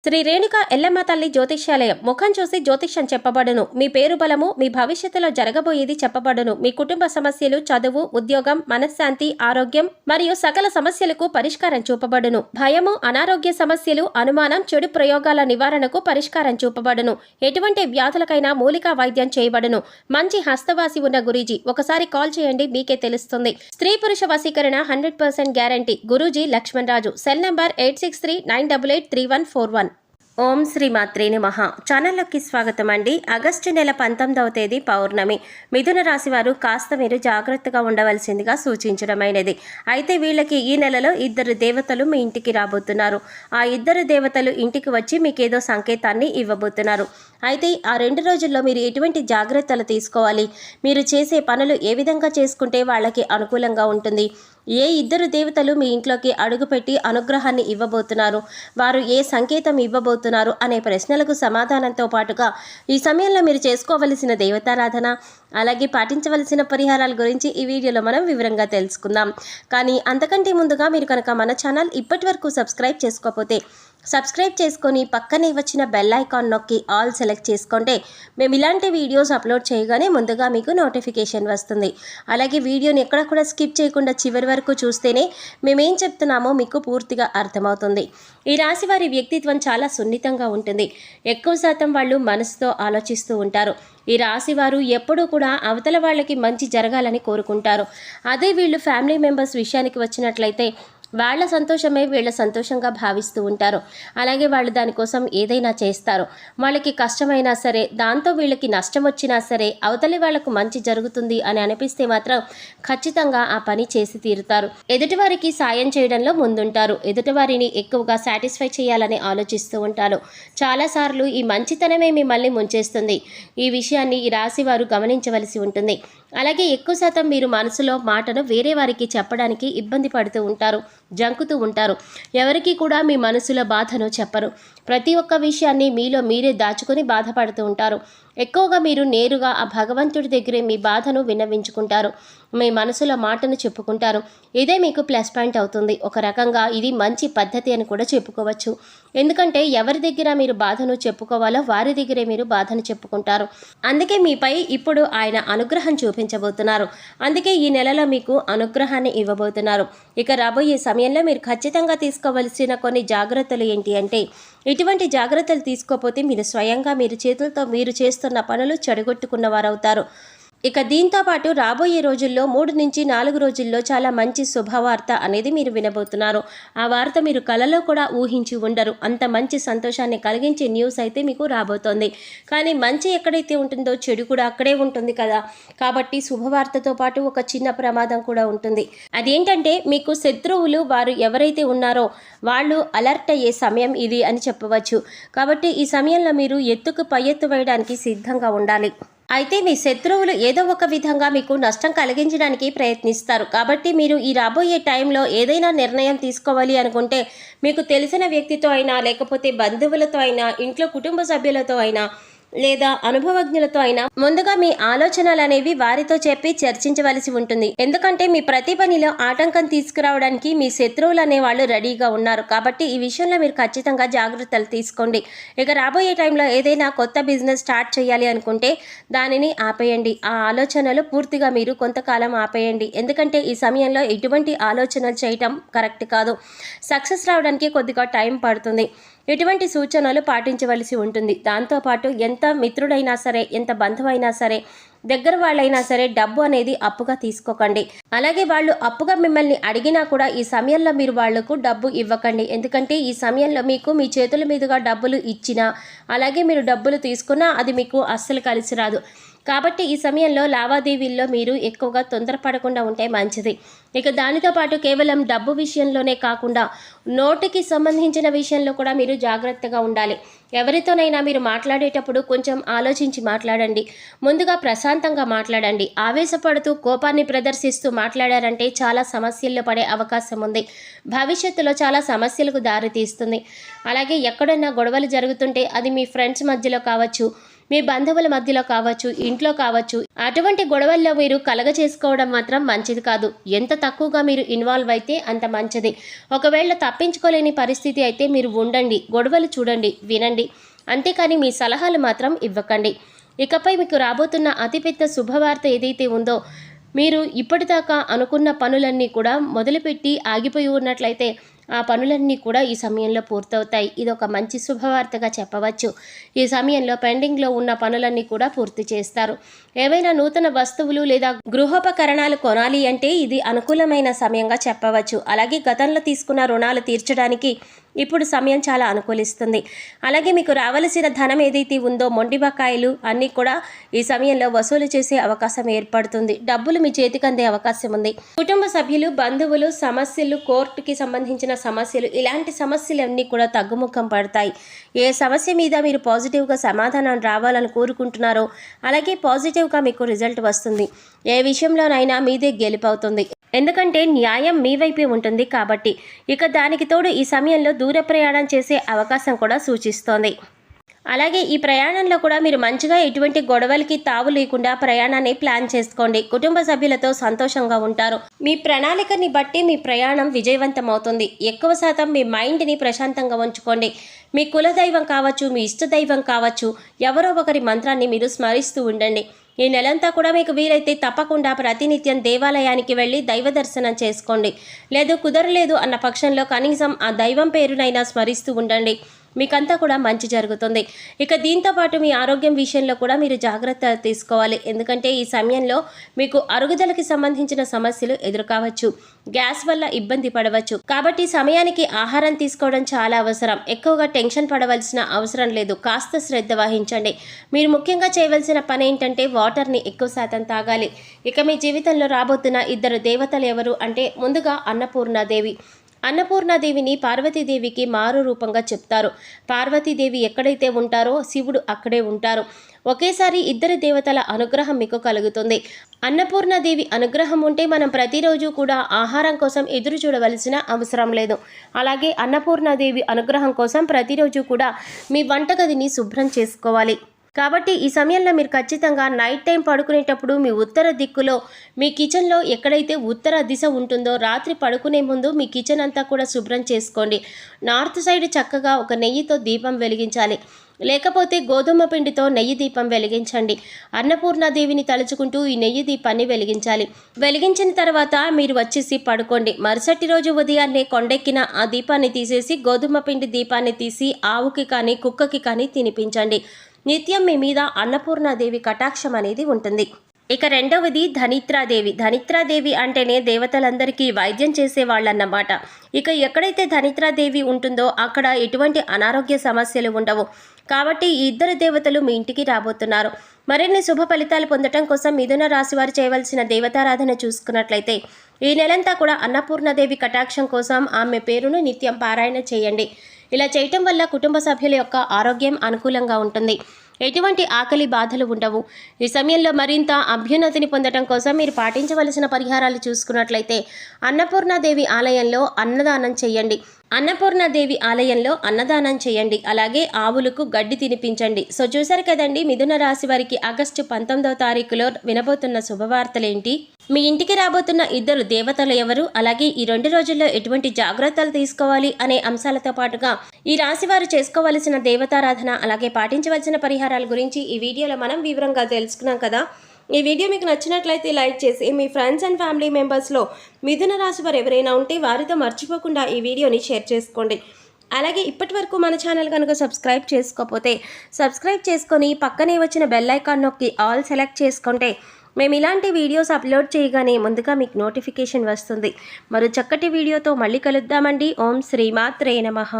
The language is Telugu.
శ్రీ రేణుక ఎల్లమ్మ తల్లి జ్యోతిష్యాలయం. ముఖం చూసి జ్యోతిష్యం చెప్పబడును. మీ పేరు బలము, మీ భవిష్యత్తులో జరగబోయేది చెప్పబడును. మీ కుటుంబ సమస్యలు, చదువు, ఉద్యోగం, మనశ్శాంతి, ఆరోగ్యం మరియు సకల సమస్యలకు పరిష్కారం చూపబడును. భయము, అనారోగ్య సమస్యలు, అనుమానం, చెడు ప్రయోగాల నివారణకు పరిష్కారం చూపబడును. ఎటువంటి వ్యాధులకైనా మూలికా వైద్యం చేయబడును. మంచి హస్తవాసి ఉన్న గురూజీ. ఒకసారి కాల్ చేయండి, మీకే తెలుస్తుంది. స్త్రీ పురుష వశీకరణ 100% guarantee. Guruji Lakshman Raju. Cell number 8639883141. ఓం శ్రీ మాత్రే నమః. ఛానల్లోకి స్వాగతం అండి. ఆగస్టు నెల 19వ తేదీ పౌర్ణమి. మిథున రాశి వారు కాస్త మీరు జాగ్రత్తగా ఉండవలసిందిగా సూచించడమైనది. అయితే వీళ్ళకి ఈ నెలలో 2 దేవతలు మీ ఇంటికి రాబోతున్నారు. ఆ 2 దేవతలు ఇంటికి వచ్చి మీకేదో సంకేతాన్ని ఇవ్వబోతున్నారు. అయితే ఆ 2 రోజుల్లో మీరు ఎటువంటి జాగ్రత్తలు తీసుకోవాలి, మీరు చేసే పనులు ఏ విధంగా చేసుకుంటే వాళ్ళకి అనుకూలంగా ఉంటుంది, ఏ 2 దేవతలు మీ ఇంట్లోకి అడుగుపెట్టి అనుగ్రహాన్ని ఇవ్వబోతున్నారు, వారు ఏ సంకేతం ఇవ్వబోతున్నారు అనే ప్రశ్నలకు సమాధానంతో పాటుగా ఈ సమయంలో మీరు చేసుకోవలసిన దేవతారాధన, అలాగే పాటించవలసిన పరిహారాల గురించి ఈ వీడియోలో మనం వివరంగా తెలుసుకుందాం. కానీ అంతకంటే ముందుగా మీరు కనుక మన ఛానల్ ఇప్పటి వరకు సబ్స్క్రైబ్ చేసుకోకపోతే సబ్స్క్రైబ్ చేసుకొని పక్కనే వచ్చిన బెల్ ఐకాన్ నొక్కి ఆల్ సెలెక్ట్ చేసుకుంటే మేము ఇలాంటి వీడియోస్ అప్లోడ్ చేయగానే ముందుగా మీకు నోటిఫికేషన్ వస్తుంది. అలాగే వీడియోని ఎక్కడ కూడా స్కిప్ చేయకుండా చివరి వరకు చూస్తేనే మేమేం చెప్తున్నామో మీకు పూర్తిగా అర్థమవుతుంది. ఈ రాశి వారి వ్యక్తిత్వం చాలా సున్నితంగా ఉంటుంది. ఎక్కువ శాతం వాళ్ళు మనసుతో ఆలోచిస్తూ ఉంటారు. ఈ రాశి వారు ఎప్పుడూ కూడా అవతల వాళ్ళకి మంచి జరగాలని కోరుకుంటారు. అదే వీళ్ళు ఫ్యామిలీ మెంబర్స్ విషయానికి వచ్చినట్లయితే వాళ్ళ సంతోషమే వీళ్ళ సంతోషంగా భావిస్తూ ఉంటారు. అలాగే వాళ్ళు దానికోసం ఏదైనా చేస్తారు. వాళ్ళకి కష్టమైనా సరే, దాంతో వీళ్ళకి నష్టం వచ్చినా సరే, అవతలి వాళ్లకు మంచి జరుగుతుంది అని అనిపిస్తే మాత్రం ఖచ్చితంగా ఆ పని చేసి తీరుతారు. ఎదుటివారికి సాయం చేయడంలో ముందుంటారు. ఎదుటివారిని ఎక్కువగా సాటిస్ఫై చేయాలని ఆలోచిస్తూ ఉంటారు. చాలాసార్లు ఈ మంచితనమే మిమ్మల్ని ముంచేస్తుంది. ఈ విషయాన్ని ఈ రాశి వారు గమనించవలసి ఉంటుంది. అలాగే ఎక్కువ శాతం మీరు మనసులో మాటను వేరే వారికి చెప్పడానికి ఇబ్బంది పడుతూ ఉంటారు, జంకుతూ ఉంటారు. ఎవరికి కూడా మీ మనసులో బాధను చెప్పరు. ప్రతి ఒక్క విషయాన్ని మీలో మీరే దాచుకొని బాధపడుతూ ఉంటారు. ఎక్కువగా మీరు నేరుగా ఆ భగవంతుడి దగ్గరే మీ బాధను విన్నవించుకుంటారు. మీ మనసులో మాటను చెప్పుకుంటారు. ఇదే మీకు ప్లస్ పాయింట్ అవుతుంది. ఒక రకంగా ఇది మంచి పద్ధతి అని కూడా చెప్పుకోవచ్చు. ఎందుకంటే ఎవరి దగ్గర మీరు బాధను చెప్పుకోవాలో వారి దగ్గరే మీరు బాధను చెప్పుకుంటారు. అందుకే మీపై ఇప్పుడు ఆయన అనుగ్రహం చూపించబోతున్నారు. అందుకే ఈ నెలలో మీకు అనుగ్రహాన్ని ఇవ్వబోతున్నారు. ఇక రాబోయే సమయంలో మీరు ఖచ్చితంగా తీసుకోవలసిన కొన్ని జాగ్రత్తలు ఏంటి అంటే, ఇటువంటి జాగ్రత్తలు తీసుకోకపోతే మీరు స్వయంగా మీరు చేతులతో మీరు చేస్తున్న పనులు చెడగొట్టుకున్న వారవుతారు. ఇక దీంతో పాటు రాబోయే రోజుల్లో 3 నుంచి 4 రోజుల్లో చాలా మంచి శుభవార్త అనేది మీరు వినబోతున్నారు. ఆ వార్త మీరు కలలో కూడా ఊహించి ఉండరు. అంత మంచి సంతోషాన్ని కలిగించే న్యూస్ అయితే మీకు రాబోతోంది. కానీ మంచి ఎక్కడైతే ఉంటుందో చెడు కూడా అక్కడే ఉంటుంది కదా. కాబట్టి శుభవార్తతో పాటు ఒక చిన్న ప్రమాదం కూడా ఉంటుంది. అదేంటంటే మీకు శత్రువులు వారు ఎవరైతే ఉన్నారో వాళ్ళు అలర్ట్ అయ్యే సమయం ఇది అని చెప్పవచ్చు. కాబట్టి ఈ సమయంలో మీరు ఎత్తుకు పై ఎత్తు వేయడానికి సిద్ధంగా ఉండాలి. అయితే మీ శత్రువులు ఏదో ఒక విధంగా మీకు నష్టం కలిగించడానికి ప్రయత్నిస్తారు. కాబట్టి మీరు ఈ రాబోయే టైంలో ఏదైనా నిర్ణయం తీసుకోవాలి అనుకుంటే మీకు తెలిసిన వ్యక్తితో అయినా, లేకపోతే బంధువులతో అయినా, ఇంట్లో కుటుంబ సభ్యులతో అయినా, లేదా అనుభవజ్ఞులతో అయినా ముందుగా మీ ఆలోచనలు అనేవి వారితో చెప్పి చర్చించవలసి ఉంటుంది. ఎందుకంటే మీ ప్రతి పనిలో ఆటంకం తీసుకురావడానికి మీ శత్రువులు అనేవాళ్ళు రెడీగా ఉన్నారు. కాబట్టి ఈ విషయంలో మీరు ఖచ్చితంగా జాగ్రత్తలు తీసుకోండి. ఇక రాబోయే టైంలో ఏదైనా కొత్త బిజినెస్ స్టార్ట్ చేయాలి అనుకుంటే దానిని ఆపేయండి. ఆ ఆలోచనలు పూర్తిగా మీరు కొంతకాలం ఆపేయండి. ఎందుకంటే ఈ సమయంలో ఎటువంటి ఆలోచనలు చేయటం కరెక్ట్ కాదు. సక్సెస్ రావడానికి కొద్దిగా టైం పడుతుంది. ఎటువంటి సూచనలు పాటించవలసి ఉంటుంది. దాంతోపాటు ఎంత మిత్రుడైనా సరే, ఎంత బంధువైనా సరే, దగ్గర వాళ్ళైనా సరే డబ్బు అనేది అప్పుగా తీసుకోకండి. అలాగే వాళ్ళు అప్పుగా మిమ్మల్ని అడిగినా కూడా ఈ సమయంలో మీరు వాళ్లకు డబ్బు ఇవ్వకండి. ఎందుకంటే ఈ సమయంలో మీకు మీ చేతుల మీదుగా డబ్బులు ఇచ్చినా, అలాగే మీరు డబ్బులు తీసుకున్నా అది మీకు అస్సలు కలిసి రాదు. కాబట్టి ఈ సమయంలో లావాదేవీల్లో మీరు ఎక్కువగా తొందరపడకుండా ఉంటే మంచిది. ఇక దానితో పాటు కేవలం డబ్బు విషయంలోనే కాకుండా నోటికి సంబంధించిన విషయంలో కూడా మీరు జాగ్రత్తగా ఉండాలి. ఎవరితోనైనా మీరు మాట్లాడేటప్పుడు కొంచెం ఆలోచించి మాట్లాడండి. ముందుగా ప్రశాంతంగా మాట్లాడండి. ఆవేశపడుతూ కోపాన్ని ప్రదర్శిస్తూ మాట్లాడారంటే చాలా సమస్యల్లో పడే అవకాశం ఉంది. భవిష్యత్తులో చాలా సమస్యలకు దారితీస్తుంది. అలాగే ఎక్కడన్నా గొడవలు జరుగుతుంటే అది మీ ఫ్రెండ్స్ మధ్యలో కావచ్చు, మీ బంధువుల మధ్యలో కావచ్చు, ఇంట్లో కావచ్చు, అటువంటి గొడవల్లో మీరు కలగచేసుకోవడం మాత్రం మంచిది కాదు. ఎంత తక్కువగా మీరు ఇన్వాల్వ్ అయితే అంత మంచిది. ఒకవేళ తప్పించుకోలేని పరిస్థితి అయితే మీరు ఉండండి, గొడవలు చూడండి, వినండి, అంతేకాని మీ సలహాలు మాత్రం ఇవ్వకండి. ఇకపై మీకు రాబోతున్న అతిపెద్ద శుభవార్త ఏదైతే ఉందో, మీరు ఇప్పటిదాకా అనుకున్న పనులన్నీ కూడా మొదలుపెట్టి ఆగిపోయి ఉన్నట్లయితే ఆ పనులన్నీ కూడా ఈ సమయంలో పూర్తవుతాయి. ఇది ఒక మంచి శుభవార్తగా చెప్పవచ్చు. ఈ సమయంలో పెండింగ్లో ఉన్న పనులన్నీ కూడా పూర్తి చేస్తారు. ఏవైనా నూతన వస్తువులు లేదా గృహోపకరణాలు కొనాలి అంటే ఇది అనుకూలమైన సమయంగా చెప్పవచ్చు. అలాగే గతంలో తీసుకున్న రుణాలు తీర్చడానికి ఇప్పుడు సమయం చాలా అనుకూలిస్తుంది. అలాగే మీకు రావలసిన ధనం ఏదైతే ఉందో, మొండి బకాయిలు అన్నీ కూడా ఈ సమయంలో వసూలు చేసే అవకాశం ఏర్పడుతుంది. డబ్బులు మీ చేతికి అందే అవకాశం ఉంది. కుటుంబ సభ్యులు, బంధువులు, సమస్యలు, కోర్టుకి సంబంధించిన సమస్యలు, ఇలాంటి సమస్యలన్నీ కూడా తగ్గుముఖం పడతాయి. ఏ సమస్య మీద మీరు పాజిటివ్గా సమాధానం రావాలని కోరుకుంటున్నారో అలాగే పాజిటివ్గా మీకు రిజల్ట్ వస్తుంది. ఏ విషయంలోనైనా మీదే గెలుపవుతుంది. ఎందుకంటే న్యాయం మీ వైపే ఉంటుంది కాబట్టి. ఇక దానికి తోడు ఈ సమయంలో దూర ప్రయాణం చేసే అవకాశం కూడా సూచిస్తోంది. అలాగే ఈ ప్రయాణంలో కూడా మీరు మంచిగా ఎటువంటి గొడవలకి తావు లేకుండా ప్రయాణాన్ని ప్లాన్ చేసుకోండి. కుటుంబ సభ్యులతో సంతోషంగా ఉంటారు. మీ ప్రణాళికని బట్టి మీ ప్రయాణం విజయవంతమవుతుంది. ఎక్కువ శాతం మీ మైండ్ని ప్రశాంతంగా ఉంచుకోండి. మీ కులదైవం కావచ్చు, మీ ఇష్టదైవం కావచ్చు, ఎవరో ఒకరి మంత్రాన్ని మీరు స్మరిస్తూ ఉండండి. ఈ నెలంతా కూడా మీకు వీలైతే తప్పకుండా ప్రతినిత్యం దేవాలయానికి వెళ్ళి దైవ దర్శనం చేసుకోండి. లేదు కుదరలేదు అన్న పక్షంలో కనీసం ఆ దైవం పేరునైనా స్మరిస్తూ ఉండండి. మీకంతా కూడా మంచి జరుగుతుంది. ఇక దీంతో పాటు మీ ఆరోగ్యం విషయంలో కూడా మీరు జాగ్రత్త తీసుకోవాలి. ఎందుకంటే ఈ సమయంలో మీకు అరుగుదలకి సంబంధించిన సమస్యలు ఎదురుకావచ్చు. గ్యాస్ వల్ల ఇబ్బంది పడవచ్చు. కాబట్టి సమయానికి ఆహారం తీసుకోవడం చాలా అవసరం. ఎక్కువగా టెన్షన్ పడవలసిన అవసరం లేదు. కాస్త శ్రద్ధ వహించండి. మీరు ముఖ్యంగా చేయవలసిన పని ఏంటంటే వాటర్ని ఎక్కువ శాతం తాగాలి. ఇక మీ జీవితంలో రాబోతున్న ఇద్దరు దేవతలు ఎవరు అంటే, ముందుగా అన్నపూర్ణాదేవి. అన్నపూర్ణాదేవిని పార్వతీదేవికి మారు రూపంగా చెప్తారు. పార్వతీదేవి ఎక్కడైతే ఉంటారో శివుడు అక్కడే ఉంటారు. ఒకేసారి ఇద్దరు దేవతల అనుగ్రహం మీకు కలుగుతుంది. అన్నపూర్ణాదేవి అనుగ్రహం ఉంటే మనం ప్రతిరోజు కూడా ఆహారం కోసం ఎదురు చూడవలసిన అవసరం లేదు. అలాగే అన్నపూర్ణాదేవి అనుగ్రహం కోసం ప్రతిరోజు కూడా మీ వంటగదిని శుభ్రం చేసుకోవాలి. కాబట్టి ఈ సమయంలో మీరు ఖచ్చితంగా నైట్ టైం పడుకునేటప్పుడు మీ ఉత్తర దిక్కులో మీ కిచెన్లో ఎక్కడైతే ఉత్తర దిశ ఉంటుందో రాత్రి పడుకునే ముందు మీ కిచెన్ అంతా కూడా శుభ్రం చేసుకోండి. నార్త్ సైడ్ చక్కగా ఒక నెయ్యితో దీపం వెలిగించాలి. లేకపోతే గోధుమ పిండితో నెయ్యి దీపం వెలిగించండి. అన్నపూర్ణాదేవిని తలుచుకుంటూ ఈ నెయ్యి దీపాన్ని వెలిగించాలి. వెలిగించిన తర్వాత మీరు వచ్చేసి పడుకోండి. మరుసటి రోజు ఉదయాన్నే కొండెక్కిన ఆ దీపాన్ని తీసేసి గోధుమ పిండి దీపాన్ని తీసి ఆవుకి కానీ కుక్కకి కానీ తినిపించండి. నిత్యం మీ మీద అన్నపూర్ణాదేవి కటాక్షం అనేది ఉంటుంది. ఇక రెండవది ధనిత్రాదేవి. ధనిత్రాదేవి అంటేనే దేవతలందరికీ వైద్యం చేసేవాళ్ళన్నమాట. ఇక ఎక్కడైతే ధనిత్రాదేవి ఉంటుందో అక్కడ ఎటువంటి అనారోగ్య సమస్యలు ఉండవు. కాబట్టి ఈ ఇద్దరు దేవతలు మీ ఇంటికి రాబోతున్నారు. మరిన్ని శుభ ఫలితాలు పొందడం కోసం మిథున రాశి వారు చేయవలసిన దేవతారాధన చూసుకున్నట్లయితే ఈ నెలంతా కూడా అన్నపూర్ణాదేవి కటాక్షం కోసం ఆమె పేరును నిత్యం పారాయణ చేయండి. ఇలా చేయటం వల్ల కుటుంబ సభ్యుల యొక్క ఆరోగ్యం అనుకూలంగా ఉంటుంది. ఎటువంటి ఆకలి బాధలు ఉండవు. ఈ సమయంలో మరింత అభ్యున్నతిని పొందడం కోసం మీరు పాటించవలసిన పరిహారాలు చూసుకున్నట్లయితే అన్నపూర్ణాదేవి ఆలయంలో అన్నదానం చేయండి. అన్నపూర్ణాదేవి ఆలయంలో అన్నదానం చేయండి. అలాగే ఆవులకు గడ్డి తినిపించండి. సో చూసారు కదండి, మిథున రాశి వారికి ఆగస్టు 19వ తారీఖులో వినబోతున్న శుభవార్తలేంటి, మీ ఇంటికి రాబోతున్న ఇద్దరు దేవతలు ఎవరు, అలాగే ఈ 2 రోజుల్లో ఎటువంటి జాగ్రత్తలు తీసుకోవాలి అనే అంశాలతో పాటుగా ఈ రాశి వారు చేసుకోవలసిన దేవతారాధన అలాగే పాటించవలసిన పరిహారాల గురించి ఈ వీడియోలో మనం వివరంగా తెలుసుకున్నాం కదా. ఈ వీడియో మీకు నచ్చినట్లయితే లైక్ చేసి మీ ఫ్రెండ్స్ అండ్ ఫ్యామిలీ మెంబర్స్లో మిథున రాశి వారు ఎవరైనా ఉంటే వారితో మర్చిపోకుండా ఈ వీడియోని షేర్ చేసుకోండి. అలాగే ఇప్పటి వరకు మన ఛానల్ కనుక సబ్స్క్రైబ్ చేసుకోకపోతే సబ్స్క్రైబ్ చేసుకొని పక్కనే వచ్చిన బెల్ ఐకాన్ నొక్కి ఆల్ సెలెక్ట్ చేసుకుంటే మేము ఇలాంటి వీడియోస్ అప్లోడ్ చేయగానే ముందుగా మీకు నోటిఫికేషన్ వస్తుంది. మరో చక్కటి వీడియోతో మళ్ళీ కలుద్దామండి. ఓం శ్రీమాత్రే నమః.